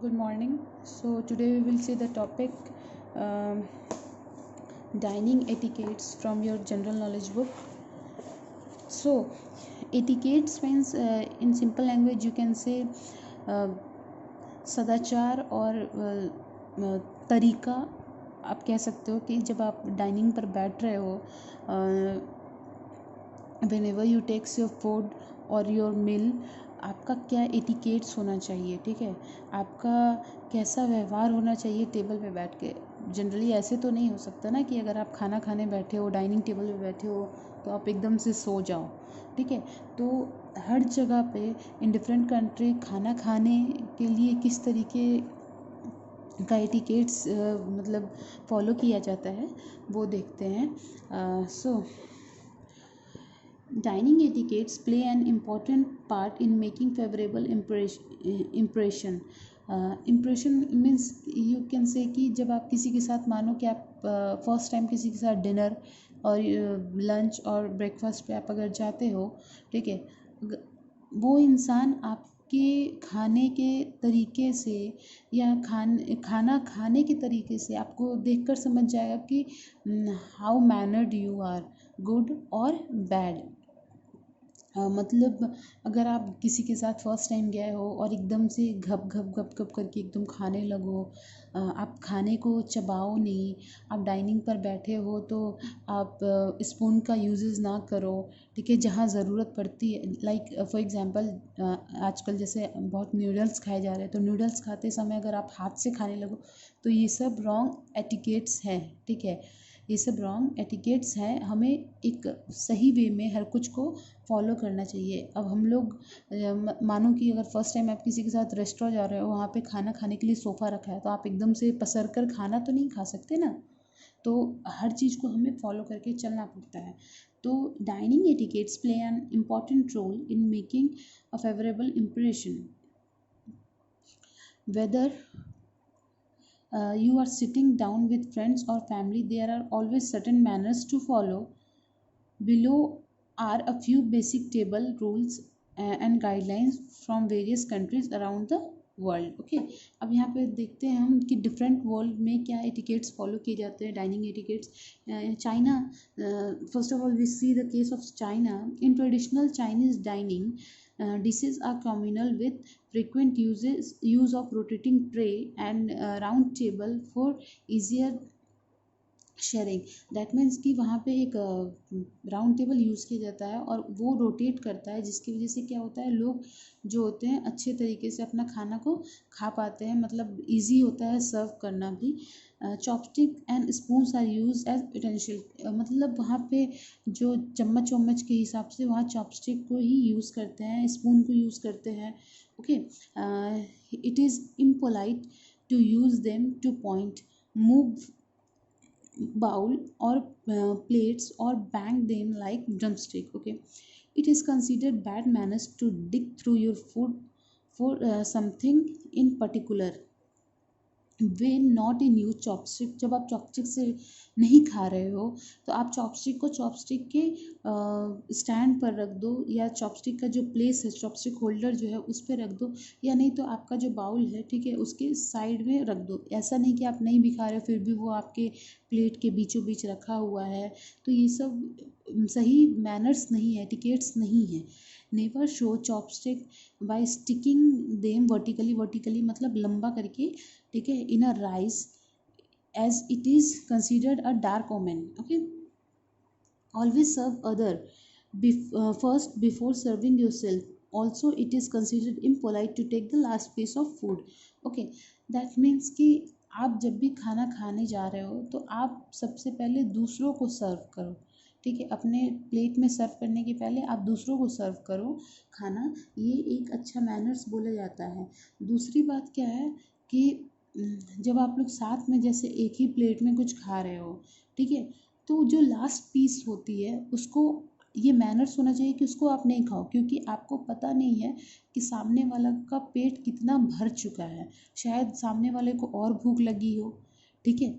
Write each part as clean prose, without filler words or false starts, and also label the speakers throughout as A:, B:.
A: Good morning. So today we will see the topic um, dining etiquettes from your general knowledge book. So etiquettes means in simple language you can say uh, सदाचार और तरीका आप कह सकते हो कि जब आप डाइनिंग पर बैठ रहे हो whenever you takes your food और योर मील आपका क्या एटिकेट्स होना चाहिए, ठीक है। आपका कैसा व्यवहार होना चाहिए टेबल पे बैठ के। जनरली ऐसे तो नहीं हो सकता ना कि अगर आप खाना खाने बैठे हो, डाइनिंग टेबल पे बैठे हो, तो आप एकदम से सो जाओ, ठीक है। तो हर जगह पे इन डिफरेंट कंट्री खाना खाने के लिए किस तरीके का एटिकेट्स मतलब फॉलो किया जाता है वो देखते हैं। सो dining etiquettes play an important part in making favorable impression. Impression means you can say कि जब आप किसी के साथ मानो कि आप फर्स्ट टाइम किसी के साथ डिनर और लंच और ब्रेकफास्ट पे आप अगर जाते हो, ठीक है, वो इंसान आपके खाने के तरीके से या खाना खाने के तरीके से आपको देखकर समझ जाएगा कि how mannered you are, good और बैड। मतलब अगर आप किसी के साथ फर्स्ट टाइम गए हो और एकदम से घप घप घप घप करके एकदम खाने लगो, आप खाने को चबाओ नहीं, आप डाइनिंग पर बैठे हो तो आप स्पून का यूजेस ना करो, ठीक है। जहाँ ज़रूरत पड़ती है, लाइक फॉर एग्जांपल आजकल जैसे बहुत नूडल्स खाए जा रहे हैं, तो नूडल्स खाते समय अगर आप हाथ से खाने लगो तो ये सब रॉन्ग एटिकेट्स हैं, ठीक है। ये सब रॉन्ग एटिकेट्स हैं, हमें एक सही वे में हर कुछ को फॉलो करना चाहिए। अब हम लोग मानो कि अगर फर्स्ट टाइम आप किसी के साथ रेस्टोरेंट जा रहे हो, वहाँ पे खाना खाने के लिए सोफ़ा रखा है, तो आप एकदम से पसर कर खाना तो नहीं खा सकते ना। तो हर चीज़ को हमें फॉलो करके चलना पड़ता है। तो dining etiquettes play an important role in making a favourable impression, whether you are sitting down with friends or family. There are always certain manners to follow. Below are a few basic table rules and guidelines from various countries around the world, okay. अब यहाँ पे देखते हैं हम कि different world में क्या etiquettes follow किए जाते हैं, dining etiquettes. China, first of all we see the case of China. In traditional Chinese dining dishes are communal with frequent use of rotating tray and round table for easier sharing. That means कि वहाँ पे एक round table use किया जाता है और वो rotate करता है, जिसकी वजह से क्या होता है, लोग जो होते हैं अच्छे तरीके से अपना खाना को खा पाते हैं, मतलब इजी होता है सर्व करना भी। Chopstick and spoons are use as utensil, मतलब वहाँ पे जो चम्मच वम्मच के हिसाब से वहाँ चॉपस्टिक को ही यूज़ करते हैं, स्पून को यूज़ करते हैं, okay. It is impolite to use them to point, move bowl or plates or bang them like drumstick, okay. It is considered bad manners to dig through your food for something in particular. Way not in use chopstick, जब आप chopstick से नहीं खा रहे हो तो आप chopstick को चॉपस्टिक के स्टैंड पर रख दो, या चॉपस्टिक का जो प्लेस है, चॉपस्टिक होल्डर जो है उस पर रख दो, या नहीं तो आपका जो बाउल है, ठीक है, उसके साइड में रख दो। ऐसा नहीं कि आप नहीं भी खा रहे हो फिर भी वो आपके प्लेट के बीचों बीच रखा हुआ है, तो ये सब सही मैनर्स नहीं है, एटिकेट्स नहीं है। Never show chopstick by sticking them vertically मतलब लंबा करके, ठीक है, in a rice as it is considered a dark omen, okay. Always serve other first before serving yourself. Also it is considered impolite to take the last piece of food, okay. That means कि आप जब भी खाना खाने जा रहे हो तो आप सबसे पहले दूसरों को सर्व करो, ठीक है। अपने प्लेट में सर्व करने के पहले आप दूसरों को सर्व करो खाना, ये एक अच्छा मैनर्स बोला जाता है। दूसरी बात क्या है कि जब आप लोग साथ में जैसे एक ही प्लेट में कुछ खा रहे हो, ठीक है, तो जो लास्ट पीस होती है उसको, ये मैनर्स होना चाहिए कि उसको आप नहीं खाओ, क्योंकि आपको पता नहीं है कि सामने वाला का पेट कितना भर चुका है, शायद सामने वाले को और भूख लगी हो, ठीक है।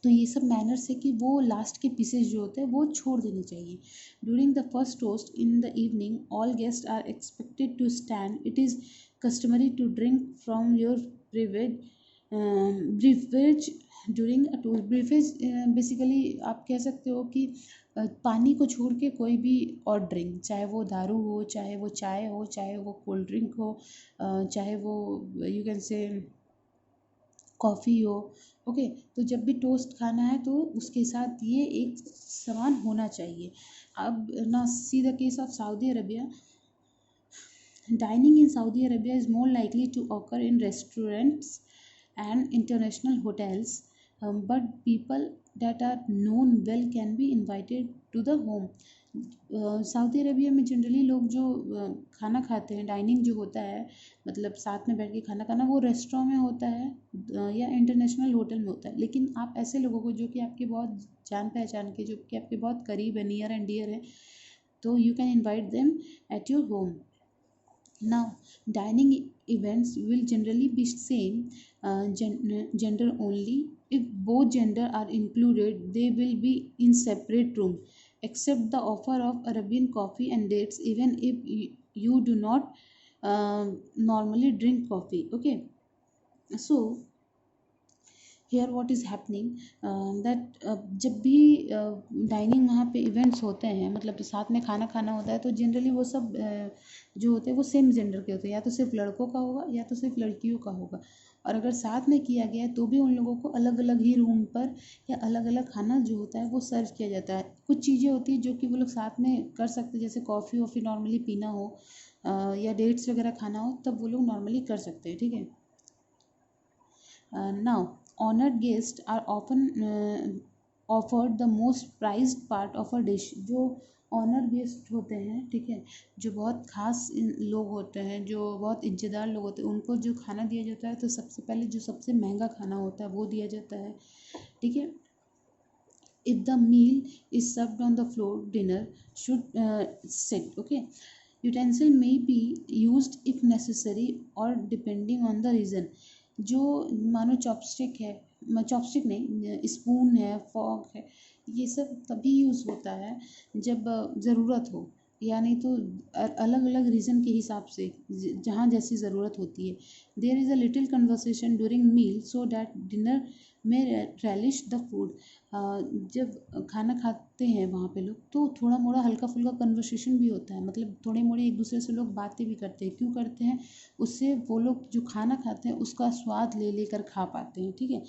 A: तो ये सब मैनर्स है कि वो लास्ट के पीसेज जो होते हैं वो छोड़ देने चाहिए। During the first toast in the evening all guest are expected to stand, it is customary to drink from your beverage during a tour. Beverage basically आप कह सकते हो कि पानी को छोड़ के कोई भी और ड्रिंक, चाहे वो दारू हो, चाहे वो चाय हो, चाहे वो कोल्ड ड्रिंक हो, चाहे वो यू कैन से कॉफ़ी हो। ओके, तो जब भी टोस्ट खाना है तो उसके साथ ये एक सामान होना चाहिए। अब ना सी the case of Saudi Arabia. Dining in Saudi Arabia is more likely to occur in restaurants and international hotels, but people that are known well can be invited to the home. Saudi Arabia में generally लोग जो खाना खाते हैं, dining जो होता है, मतलब साथ में बैठ के खाना खाना, वो रेस्टोरेंट में होता है या इंटरनेशनल होटल में होता है। लेकिन आप ऐसे लोगों को जो कि आपके बहुत जान पहचान के, जो कि आपके बहुत करीब है, नियर एंड डियर है, तो you can invite them at your home. Now, dining events will generally be same gender only. If both gender are included, they will be in separate room, except the offer of Arabian coffee and dates, even if you do not normally drink coffee. Okay, so here what is happening that जब भी dining वहाँ पे events होते हैं, मतलब साथ में खाना खाना होता है, तो जनरली वो सब जो होते हैं वो सेम जेंडर के होते हैं, या तो सिर्फ लड़कों का होगा या तो सिर्फ लड़कियों का होगा। और अगर साथ में किया गया है तो भी उन लोगों को अलग अलग ही रूम पर या अलग अलग खाना जो होता है वो सर्व किया जाता है। कुछ चीज़ें होती हैं जो कि वो लोग साथ में कर सकते हैं, जैसे कॉफ़ी वॉफ़ी नॉर्मली पीना हो या डेट्स वगैरह खाना हो, तब वो लोग नॉर्मली कर सकते हैं। ठीक है, now, honored guests are often offered the most prized part of a dish. जो ऑनर गेस्ट होते हैं, ठीक है, जो बहुत खास लोग होते हैं, जो बहुत इज्जतदार लोग होते हैं, उनको जो खाना दिया जाता है तो सबसे पहले जो सबसे महंगा खाना होता है वो दिया जाता है। ठीक है, if the meal is served on the floor, dinner should sit. Okay, utensil may be used if necessary or depending on the reason. जो मानो चॉपस्टिक है, चॉपस्टिक नहीं, स्पून है, फॉक है, ये सब तभी यूज़ होता है जब ज़रूरत हो, या नहीं तो अलग अलग रीज़न के हिसाब से जहाँ जैसी ज़रूरत होती है। There is a little conversation during meal so that dinner में रेलिश द फूड. जब खाना खाते हैं वहाँ पे लोग, तो थोड़ा मोड़ा हल्का फुल्का कन्वर्सेशन भी होता है, मतलब थोड़े मोड़े एक दूसरे से लोग बातें भी करते हैं। क्यों करते हैं? उससे वो लोग जो खाना खाते हैं उसका स्वाद ले लेकर खा पाते हैं। ठीक है,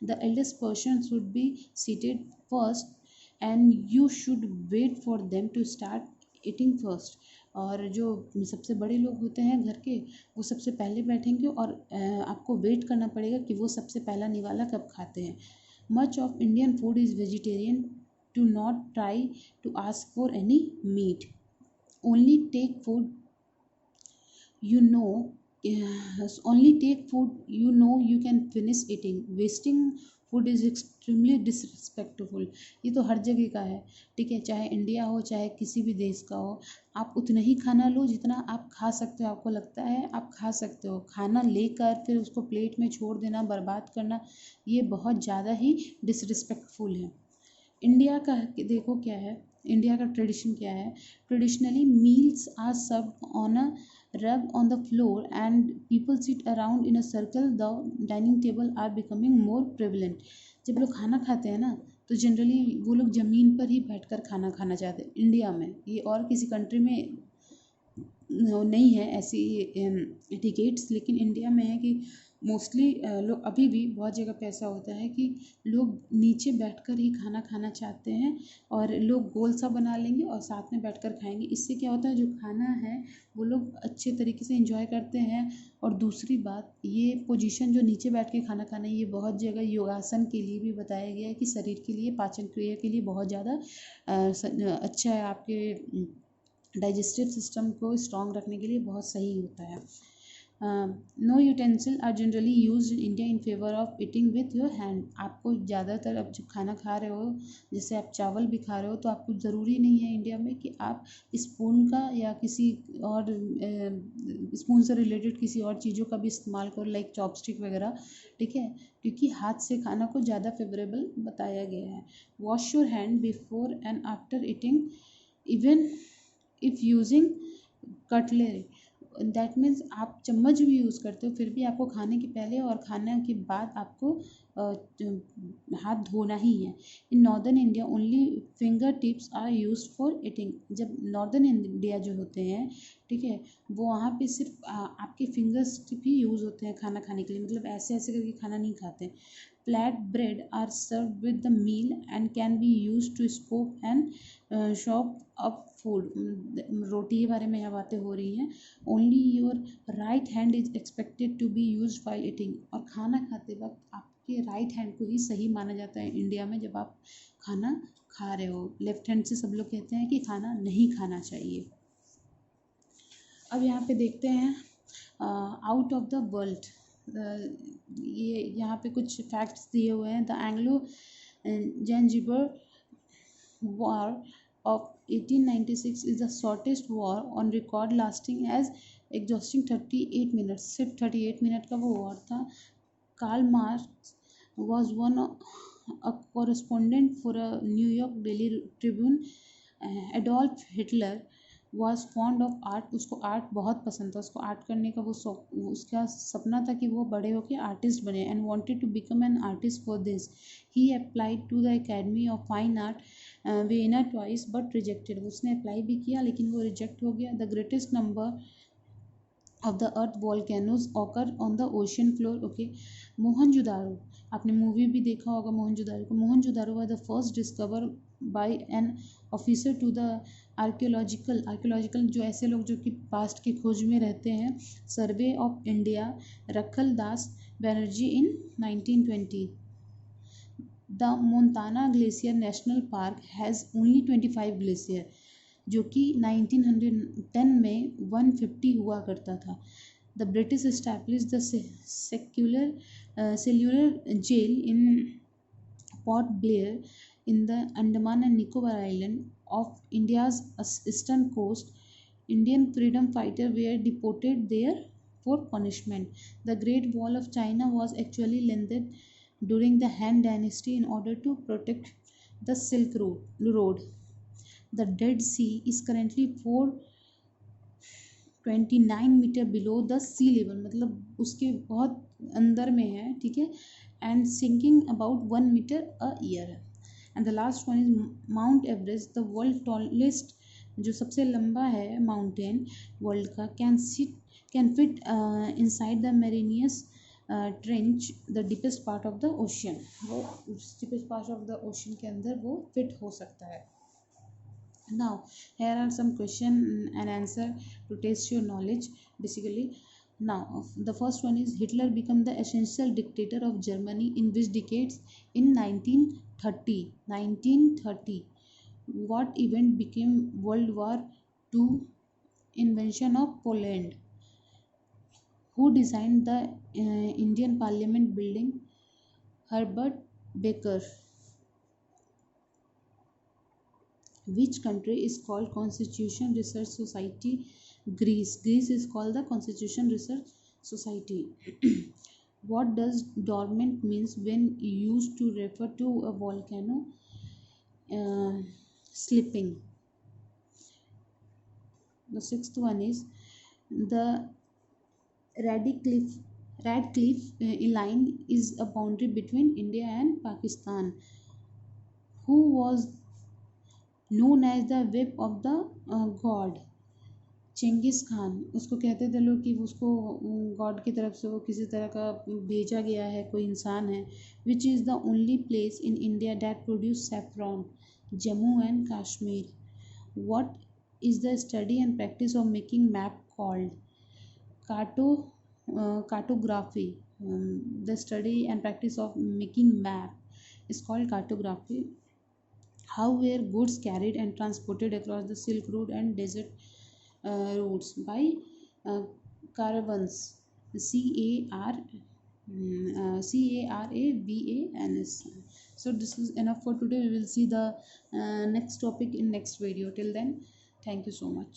A: the eldest person should be seated first and you should wait for them to start eating first. और जो सबसे बड़े लोग होते हैं घर के, वो सबसे पहले बैठेंगे और आपको वेट करना पड़ेगा कि वो सबसे पहला निवाला कब खाते हैं. Much of Indian food is vegetarian. To not try to ask for any meat. Only take food you know only take food you can finish eating. Wasting food is extremely disrespectful. ये तो हर जगह का है, ठीक है, चाहे India हो चाहे किसी भी देश का हो, आप उतना ही खाना लो जितना आप खा सकते हो, आपको लगता है आप खा सकते हो। खाना लेकर फिर उसको प्लेट में छोड़ देना, बर्बाद करना, ये बहुत ज़्यादा ही डिसरिस्पेक्टफुल है। इंडिया का देखो क्या है, इंडिया का ट्रेडिशन क्या है. Traditionally meals are served on a rug on the floor and people sit around in a circle. The dining table are becoming more prevalent. जब लोग खाना खाते हैं ना, तो जनरली वो लोग ज़मीन पर ही बैठकर खाना खाना चाहते हैं इंडिया में। ये और किसी कंट्री में नहीं है ऐसी एटिकेट्स, लेकिन इंडिया में है कि मोस्टली लोग अभी भी बहुत जगह पे ऐसा होता है कि लोग नीचे बैठकर ही खाना खाना चाहते हैं, और लोग गोल सा बना लेंगे और साथ में बैठकर खाएंगे। इससे क्या होता है, जो खाना है वो लोग अच्छे तरीके से एंजॉय करते हैं। और दूसरी बात, ये पोजीशन जो नीचे बैठ के खाना खाना है, ये बहुत जगह योगासन के लिए भी बताया गया है कि शरीर के लिए, पाचन क्रिया के लिए बहुत ज़्यादा अच्छा है, आपके डाइजेस्टिव सिस्टम को स्ट्रॉन्ग रखने के लिए बहुत सही होता है. No utensil are generally use in India in favour of eating with your hand. आपको ज़्यादातर अब जब खाना खा रहे हो, जैसे आप चावल भी खा रहे हो, तो आपको ज़रूरी नहीं है इंडिया में कि आप स्पून का या किसी और स्पून से रिलेटेड किसी और चीज़ों का भी इस्तेमाल करो, लाइक चॉपस्टिक वगैरह. ठीक है, क्योंकि हाथ से खाना को ज़्यादा फेवरेबल बताया गया है. Wash your hand before and after eating, even if using cutlery. That means आप चम्मच भी यूज़ करते हो, फिर भी आपको खाने के पहले और खाने के बाद आपको हाथ धोना ही है। In northern India only fingertips are use for eating. जब नॉर्दर्न इंडिया जो होते हैं, ठीक है, वो वहाँ पे सिर्फ आपके फिंगर्स टिप ही यूज़ होते हैं खाना खाने के लिए, मतलब ऐसे ऐसे करके खाना नहीं खाते। Flat bread are serve with the meal and can be use to scope and shop up food. रोटी के बारे में यहाँ बातें हो रही हैं। Only your right hand is expected to be use while eating. और खाना खाते वक्त आपके राइट हैंड को ही सही माना जाता है इंडिया में, जब आप खाना खा रहे हो। लेफ्ट हैंड से सब लोग कहते हैं कि खाना नहीं खाना चाहिए। अब यहाँ पे देखते हैं आउट ऑफ द वर्ल्ड। ये यहाँ पे कुछ फैक्ट्स दिए हुए हैं। The Anglo Zanzibar war of 1896 is the shortest war on record lasting as exhausting 38 minutes। सिर्फ 38 मिनट का वो वॉर था। Karl Marx was one a correspondent for a New York Daily Tribune। Adolf Hitler was fond of art. उसको art बहुत पसंद था, उसको art करने का वो उसका सपना था कि वो बड़े होकर आर्टिस्ट बने। And wanted to become an artist for this he applied to the academy of fine art Vienna twice but rejected. उसने अप्लाई भी किया लेकिन वो रिजेक्ट हो गया। The greatest number of the earth volcanoes occur on the ocean floor। Okay, Mohenjodaro, आपने movie भी देखा होगा मोहनजोदारो को। Mohenjodaro was the first discovered by an officer to the archaeological जो ऐसे लोग जो कि पास्ट की खोज में रहते हैं, सर्वे of India, Rakhal Das Banerjee in 1920। The Montana glacier national park has only 25 glacier, जो कि 1910 में 150 हुआ करता था। The British establish the cellular jail in Port Blair in the Andaman and Nicobar island of India's eastern coast. Indian freedom fighter were deported there for punishment. The great wall of China was actually lengthened during the Han Dynasty in order to protect the Silk Road। The Dead Sea is currently 429 metre below the sea level, मतलब उसके बहुत अंदर में है, ठीक है, and sinking about 1 metre a year. And the last one is mount Everest, the world tallest, जो सबसे लंबा है माउंटेन वर्ल्ड का, can fit inside the Marianas trench the deepest part of the ocean. वो deepest part of the ocean के अंदर वो fit हो सकता है। Now here are some question and answer to test your knowledge basically. Now the first one is Hitler became the essential dictator of Germany in which decades? In 1930। What event became World War II? Invention of Poland। Who designed the Indian Parliament building? Herbert Baker। Which country is called Constitution Research Society? Greece। Greece is called the Constitution Research Society। What does dormant means when used to refer to a volcano? Sleeping। The sixth one is the Radcliffe line is a boundary between India and Pakistan। Who was known as the whip of the god? Chengiz Khan. उसको कहते थे लोग कि उसको God की तरफ से वो किसी तरह का भेजा गया है, कोई इंसान है। Which is the only place in India that produce saffron? Jammu and Kashmir. What is the study and practice of making map called? Cartography। The study and practice of making map is called cartography। How were goods carried and transported across the Silk Road and desert routes? By caravans। Caravans। So this is enough for today. We will see the next topic in next video. Till then, thank you so much.